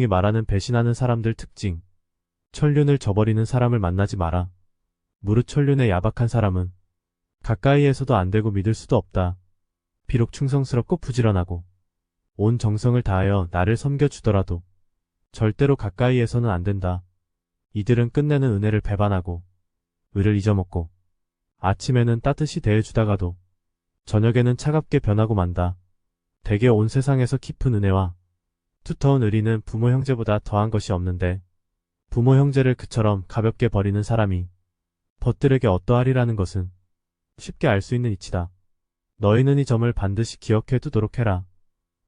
이 말하는 배신하는 사람들 특징. 천륜을 저버리는 사람을 만나지 마라. 무릇 천륜의 야박한 사람은 가까이에서도 안 되고 믿을 수도 없다. 비록 충성스럽고 부지런하고 온 정성을 다하여 나를 섬겨주더라도 절대로 가까이에서는 안 된다. 이들은 끝내는 은혜를 배반하고 의를 잊어먹고 아침에는 따뜻이 대해주다가도 저녁에는 차갑게 변하고 만다. 대개 온 세상에서 깊은 은혜와 두터운 의리는 부모 형제보다 더한 것이 없는데 부모 형제를 그처럼 가볍게 버리는 사람이 벗들에게 어떠하리라는 것은 쉽게 알 수 있는 이치다. 너희는 이 점을 반드시 기억해 두도록 해라.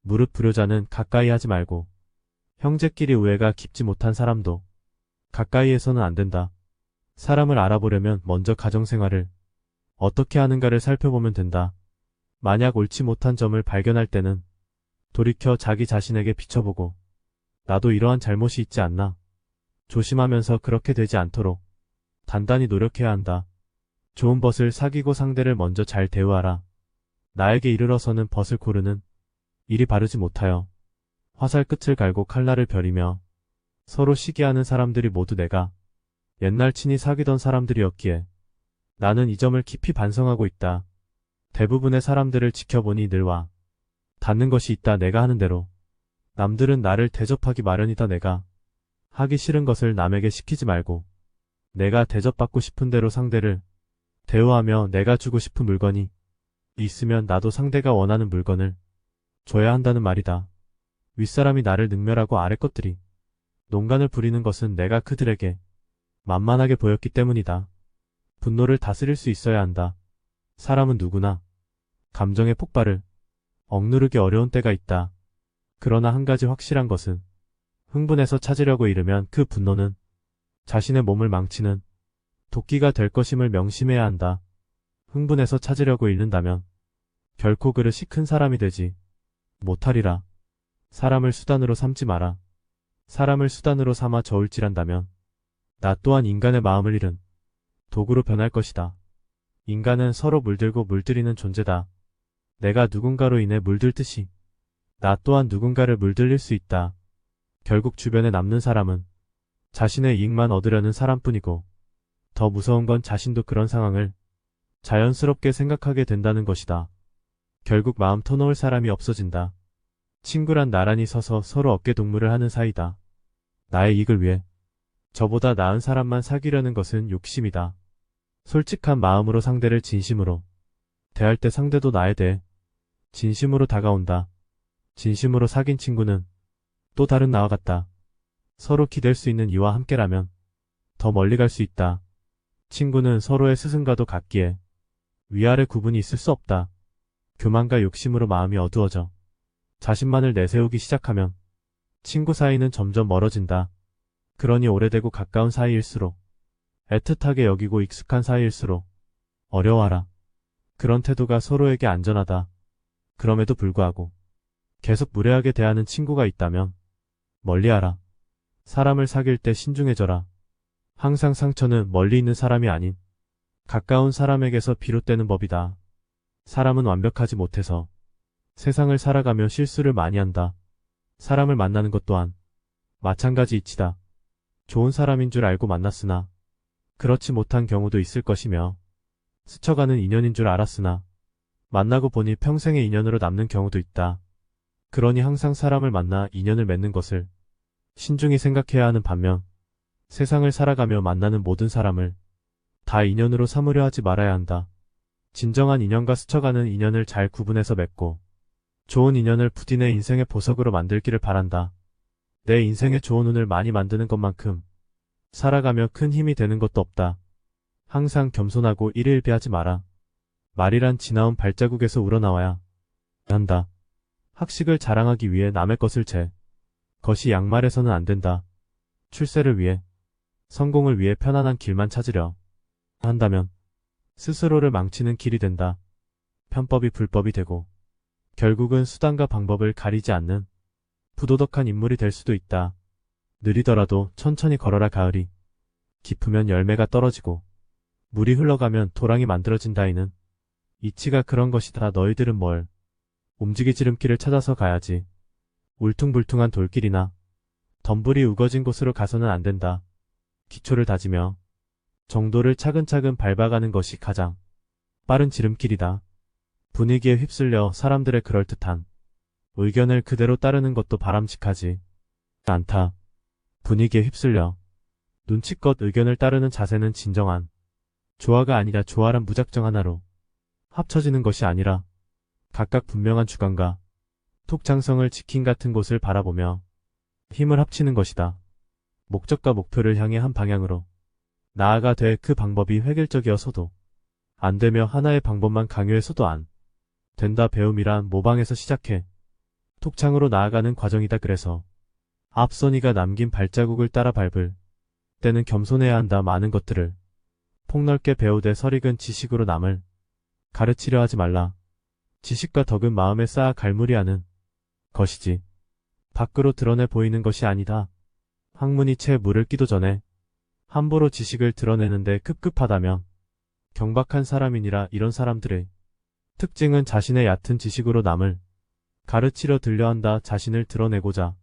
무릇 불효자는 가까이 하지 말고 형제끼리 우애가 깊지 못한 사람도 가까이에서는 안 된다. 사람을 알아보려면 먼저 가정생활을 어떻게 하는가를 살펴보면 된다. 만약 옳지 못한 점을 발견할 때는 돌이켜 자기 자신에게 비춰보고 나도 이러한 잘못이 있지 않나 조심하면서 그렇게 되지 않도록 단단히 노력해야 한다. 좋은 벗을 사귀고 상대를 먼저 잘 대우하라. 나에게 이르러서는 벗을 고르는 일이 바르지 못하여 화살 끝을 갈고 칼날을 벼리며 서로 시기하는 사람들이 모두 내가 옛날 친히 사귀던 사람들이었기에 나는 이 점을 깊이 반성하고 있다. 대부분의 사람들을 지켜보니 늘 와 닿는 것이 있다. 내가 하는 대로 남들은 나를 대접하기 마련이다. 내가 하기 싫은 것을 남에게 시키지 말고 내가 대접받고 싶은 대로 상대를 대우하며 내가 주고 싶은 물건이 있으면 나도 상대가 원하는 물건을 줘야 한다는 말이다. 윗사람이 나를 능멸하고 아래 것들이 농간을 부리는 것은 내가 그들에게 만만하게 보였기 때문이다. 분노를 다스릴 수 있어야 한다. 사람은 누구나 감정의 폭발을 억누르기 어려운 때가 있다. 그러나 한 가지 확실한 것은 흥분해서 찾으려고 이르면 그 분노는 자신의 몸을 망치는 도끼가 될 것임을 명심해야 한다. 흥분해서 찾으려고 잃는다면 결코 그릇이 큰 사람이 되지 못하리라. 사람을 수단으로 삼지 마라. 사람을 수단으로 삼아 저울질한다면 나 또한 인간의 마음을 잃은 도구로 변할 것이다. 인간은 서로 물들고 물들이는 존재다. 내가 누군가로 인해 물들듯이 나 또한 누군가를 물들일 수 있다. 결국 주변에 남는 사람은 자신의 이익만 얻으려는 사람뿐이고 더 무서운 건 자신도 그런 상황을 자연스럽게 생각하게 된다는 것이다. 결국 마음 터놓을 사람이 없어진다. 친구란 나란히 서서 서로 어깨동무를 하는 사이다. 나의 이익을 위해 저보다 나은 사람만 사귀려는 것은 욕심이다. 솔직한 마음으로 상대를 진심으로 대할 때 상대도 나에 대해 진심으로 다가온다. 진심으로 사귄 친구는 또 다른 나와 같다. 서로 기댈 수 있는 이와 함께라면 더 멀리 갈 수 있다. 친구는 서로의 스승과도 같기에 위아래 구분이 있을 수 없다. 교만과 욕심으로 마음이 어두워져 자신만을 내세우기 시작하면 친구 사이는 점점 멀어진다. 그러니 오래되고 가까운 사이일수록 애틋하게 여기고 익숙한 사이일수록 어려워하라. 그런 태도가 서로에게 안전하다. 그럼에도 불구하고 계속 무례하게 대하는 친구가 있다면 멀리하라. 사람을 사귈 때 신중해져라. 항상 상처는 멀리 있는 사람이 아닌 가까운 사람에게서 비롯되는 법이다. 사람은 완벽하지 못해서 세상을 살아가며 실수를 많이 한다. 사람을 만나는 것 또한 마찬가지 이치다. 좋은 사람인 줄 알고 만났으나 그렇지 못한 경우도 있을 것이며 스쳐가는 인연인 줄 알았으나 만나고 보니 평생의 인연으로 남는 경우도 있다. 그러니 항상 사람을 만나 인연을 맺는 것을 신중히 생각해야 하는 반면 세상을 살아가며 만나는 모든 사람을 다 인연으로 삼으려 하지 말아야 한다. 진정한 인연과 스쳐가는 인연을 잘 구분해서 맺고 좋은 인연을 부디 내 인생의 보석으로 만들기를 바란다. 내 인생에 좋은 운을 많이 만드는 것만큼 살아가며 큰 힘이 되는 것도 없다. 항상 겸손하고 일일비하지 마라. 말이란 지나온 발자국에서 우러나와야 한다. 학식을 자랑하기 위해 남의 것을 재 것이 양말에서는 안 된다. 출세를 위해 성공을 위해 편안한 길만 찾으려 한다면 스스로를 망치는 길이 된다. 편법이 불법이 되고 결국은 수단과 방법을 가리지 않는 부도덕한 인물이 될 수도 있다. 느리더라도 천천히 걸어라. 가을이 깊으면 열매가 떨어지고 물이 흘러가면 도랑이 만들어진다이는 이치가 그런 것이다. 너희들은 뭘 움직이 지름길을 찾아서 가야지. 울퉁불퉁한 돌길이나 덤불이 우거진 곳으로 가서는 안 된다. 기초를 다지며 정도를 차근차근 밟아가는 것이 가장 빠른 지름길이다. 분위기에 휩쓸려 사람들의 그럴듯한 의견을 그대로 따르는 것도 바람직하지 않다. 분위기에 휩쓸려 눈치껏 의견을 따르는 자세는 진정한 조화가 아니라 조화란 무작정 하나로 합쳐지는 것이 아니라 각각 분명한 주관과 톡장성을 지킨 같은 곳을 바라보며 힘을 합치는 것이다. 목적과 목표를 향해 한 방향으로 나아가 돼 그 방법이 획일적이어서도 안 되며 하나의 방법만 강요해서도 안 된다. 배움이란 모방에서 시작해 톡창으로 나아가는 과정이다. 그래서 앞선이가 남긴 발자국을 따라 밟을 때는 겸손해야 한다. 많은 것들을 폭넓게 배우되 설익은 지식으로 남을 가르치려 하지 말라. 지식과 덕은 마음에 쌓아 갈무리하는 것이지 밖으로 드러내 보이는 것이 아니다. 학문이 채 물을 끼도 전에 함부로 지식을 드러내는데 급급하다면 경박한 사람이니라. 이런 사람들의 특징은 자신의 얕은 지식으로 남을 가르치려 들려한다. 자신을 드러내고자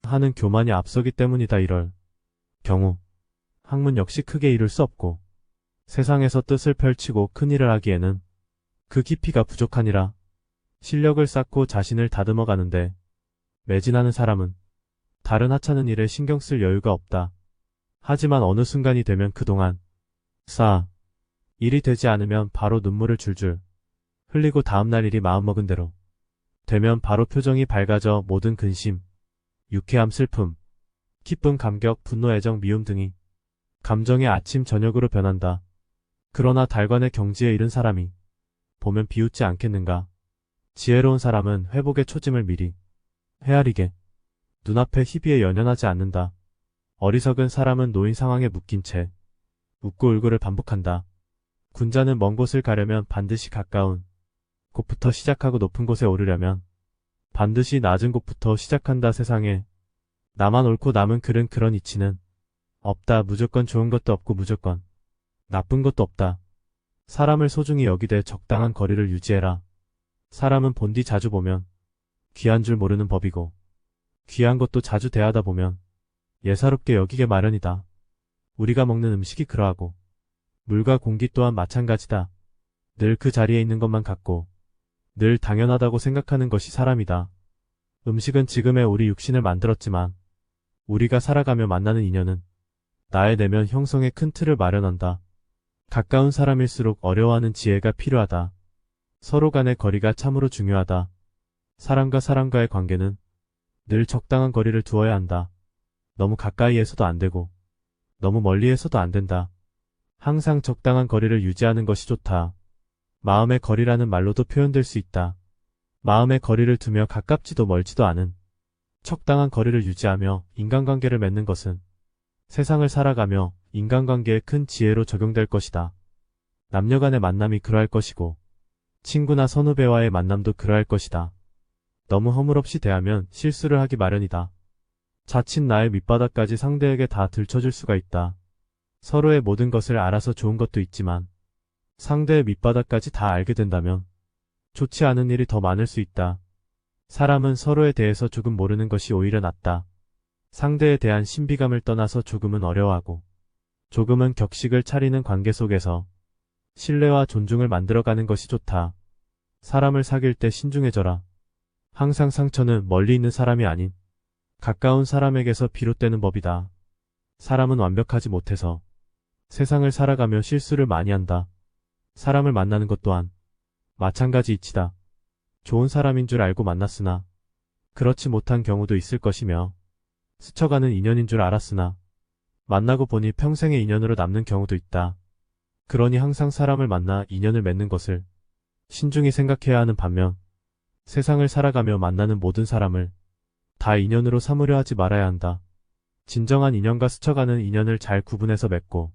하는 교만이 앞서기 때문이다. 이럴 경우 학문 역시 크게 이룰 수 없고 세상에서 뜻을 펼치고 큰 일을 하기에는 그 깊이가 부족하니라. 실력을 쌓고 자신을 다듬어 가는데 매진하는 사람은 다른 하찮은 일에 신경 쓸 여유가 없다. 하지만 어느 순간이 되면 그동안 쌓아 일이 되지 않으면 바로 눈물을 줄줄 흘리고 다음날 일이 마음먹은 대로 되면 바로 표정이 밝아져 모든 근심, 유쾌함, 슬픔, 기쁨, 감격, 분노, 애정, 미움 등이 감정의 아침 저녁으로 변한다. 그러나 달관의 경지에 이른 사람이 보면 비웃지 않겠는가. 지혜로운 사람은 회복의 초짐을 미리 헤아리게 눈앞에 희비에 연연하지 않는다. 어리석은 사람은 놓인 상황에 묶인 채 웃고 울고를 반복한다. 군자는 먼 곳을 가려면 반드시 가까운 곳부터 시작하고 높은 곳에 오르려면 반드시 낮은 곳부터 시작한다. 세상에 나만 옳고 남은 글은 그런 이치는 없다. 무조건 좋은 것도 없고 무조건 나쁜 것도 없다. 사람을 소중히 여기되 적당한 거리를 유지해라. 사람은 본디 자주 보면 귀한 줄 모르는 법이고 귀한 것도 자주 대하다 보면 예사롭게 여기게 마련이다. 우리가 먹는 음식이 그러하고 물과 공기 또한 마찬가지다. 늘 그 자리에 있는 것만 같고 늘 당연하다고 생각하는 것이 사람이다. 음식은 지금의 우리 육신을 만들었지만 우리가 살아가며 만나는 인연은 나의 내면 형성에 큰 틀을 마련한다. 가까운 사람일수록 어려워하는 지혜가 필요하다. 서로 간의 거리가 참으로 중요하다. 사람과 사람과의 관계는 늘 적당한 거리를 두어야 한다. 너무 가까이에서도 안 되고 너무 멀리에서도 안 된다. 항상 적당한 거리를 유지하는 것이 좋다. 마음의 거리라는 말로도 표현될 수 있다. 마음의 거리를 두며 가깝지도 멀지도 않은 적당한 거리를 유지하며 인간관계를 맺는 것은 세상을 살아가며 인간관계의 큰 지혜로 적용될 것이다. 남녀 간의 만남이 그러할 것이고 친구나 선후배와의 만남도 그러할 것이다. 너무 허물없이 대하면 실수를 하기 마련이다. 자칫 나의 밑바닥까지 상대에게 다 들춰줄 수가 있다. 서로의 모든 것을 알아서 좋은 것도 있지만 상대의 밑바닥까지 다 알게 된다면 좋지 않은 일이 더 많을 수 있다. 사람은 서로에 대해서 조금 모르는 것이 오히려 낫다. 상대에 대한 신비감을 떠나서 조금은 어려워하고 조금은 격식을 차리는 관계 속에서 신뢰와 존중을 만들어가는 것이 좋다. 사람을 사귈 때 신중해져라. 항상 상처는 멀리 있는 사람이 아닌 가까운 사람에게서 비롯되는 법이다. 사람은 완벽하지 못해서 세상을 살아가며 실수를 많이 한다. 사람을 만나는 것 또한 마찬가지 이치다. 좋은 사람인 줄 알고 만났으나 그렇지 못한 경우도 있을 것이며 스쳐가는 인연인 줄 알았으나 만나고 보니 평생의 인연으로 남는 경우도 있다. 그러니 항상 사람을 만나 인연을 맺는 것을 신중히 생각해야 하는 반면 세상을 살아가며 만나는 모든 사람을 다 인연으로 삼으려 하지 말아야 한다. 진정한 인연과 스쳐가는 인연을 잘 구분해서 맺고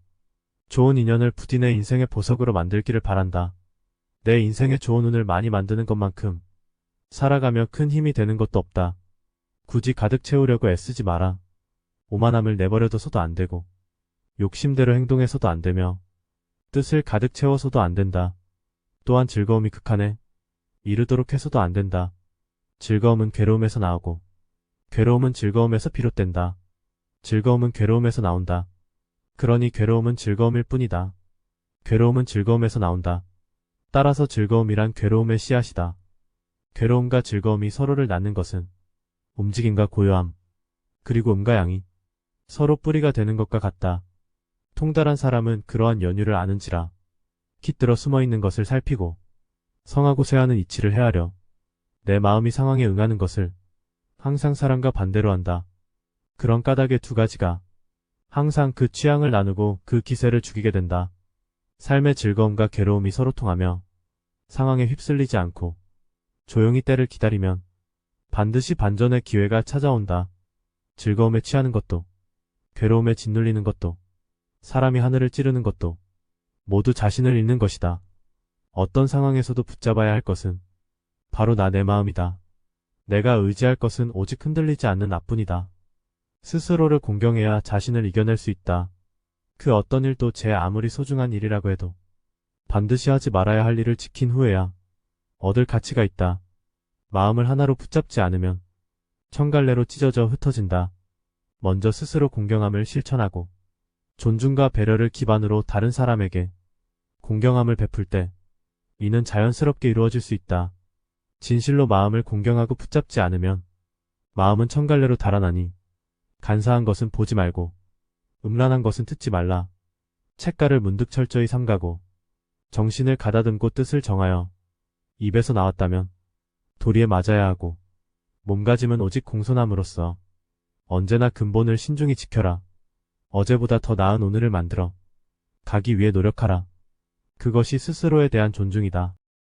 좋은 인연을 부디 내 인생의 보석으로 만들기를 바란다. 내 인생에 좋은 운을 많이 만드는 것만큼 살아가며 큰 힘이 되는 것도 없다. 굳이 가득 채우려고 애쓰지 마라. 오만함을 내버려둬서도 안 되고 욕심대로 행동해서도 안 되며 뜻을 가득 채워서도 안 된다. 또한 즐거움이 극한에 이르도록 해서도 안 된다. 즐거움은 괴로움에서 나오고 괴로움은 즐거움에서 비롯된다. 즐거움은 괴로움에서 나온다. 그러니 괴로움은 즐거움일 뿐이다. 괴로움은 즐거움에서 나온다. 따라서 즐거움이란 괴로움의 씨앗이다. 괴로움과 즐거움이 서로를 낳는 것은 움직임과 고요함, 그리고 음과 양이 서로 뿌리가 되는 것과 같다. 통달한 사람은 그러한 연유를 아는지라 깃들어 숨어있는 것을 살피고 성하고 쇠하는 이치를 헤아려 내 마음이 상황에 응하는 것을 항상 사람과 반대로 한다. 그런 까닭의 두 가지가 항상 그 취향을 나누고 그 기세를 죽이게 된다. 삶의 즐거움과 괴로움이 서로 통하며 상황에 휩쓸리지 않고 조용히 때를 기다리면 반드시 반전의 기회가 찾아온다. 즐거움에 취하는 것도 괴로움에 짓눌리는 것도 사람이 하늘을 찌르는 것도 모두 자신을 잃는 것이다. 어떤 상황에서도 붙잡아야 할 것은 바로 내 마음이다. 내가 의지할 것은 오직 흔들리지 않는 나뿐이다. 스스로를 공경해야 자신을 이겨낼 수 있다. 그 어떤 일도 제 아무리 소중한 일이라고 해도 반드시 하지 말아야 할 일을 지킨 후에야 얻을 가치가 있다. 마음을 하나로 붙잡지 않으면 천갈래로 찢어져 흩어진다. 먼저 스스로 공경함을 실천하고 존중과 배려를 기반으로 다른 사람에게 공경함을 베풀 때 이는 자연스럽게 이루어질 수 있다. 진실로 마음을 공경하고 붙잡지 않으면 마음은 천갈래로 달아나니 간사한 것은 보지 말고 음란한 것은 듣지 말라. 책가를 문득 철저히 삼가고 정신을 가다듬고 뜻을 정하여 입에서 나왔다면 도리에 맞아야 하고 몸가짐은 오직 공손함으로써 언제나 근본을 신중히 지켜라. 어제보다 더 나은 오늘을 만들어 가기 위해 노력하라. 그것이 스스로에 대한 존중이다.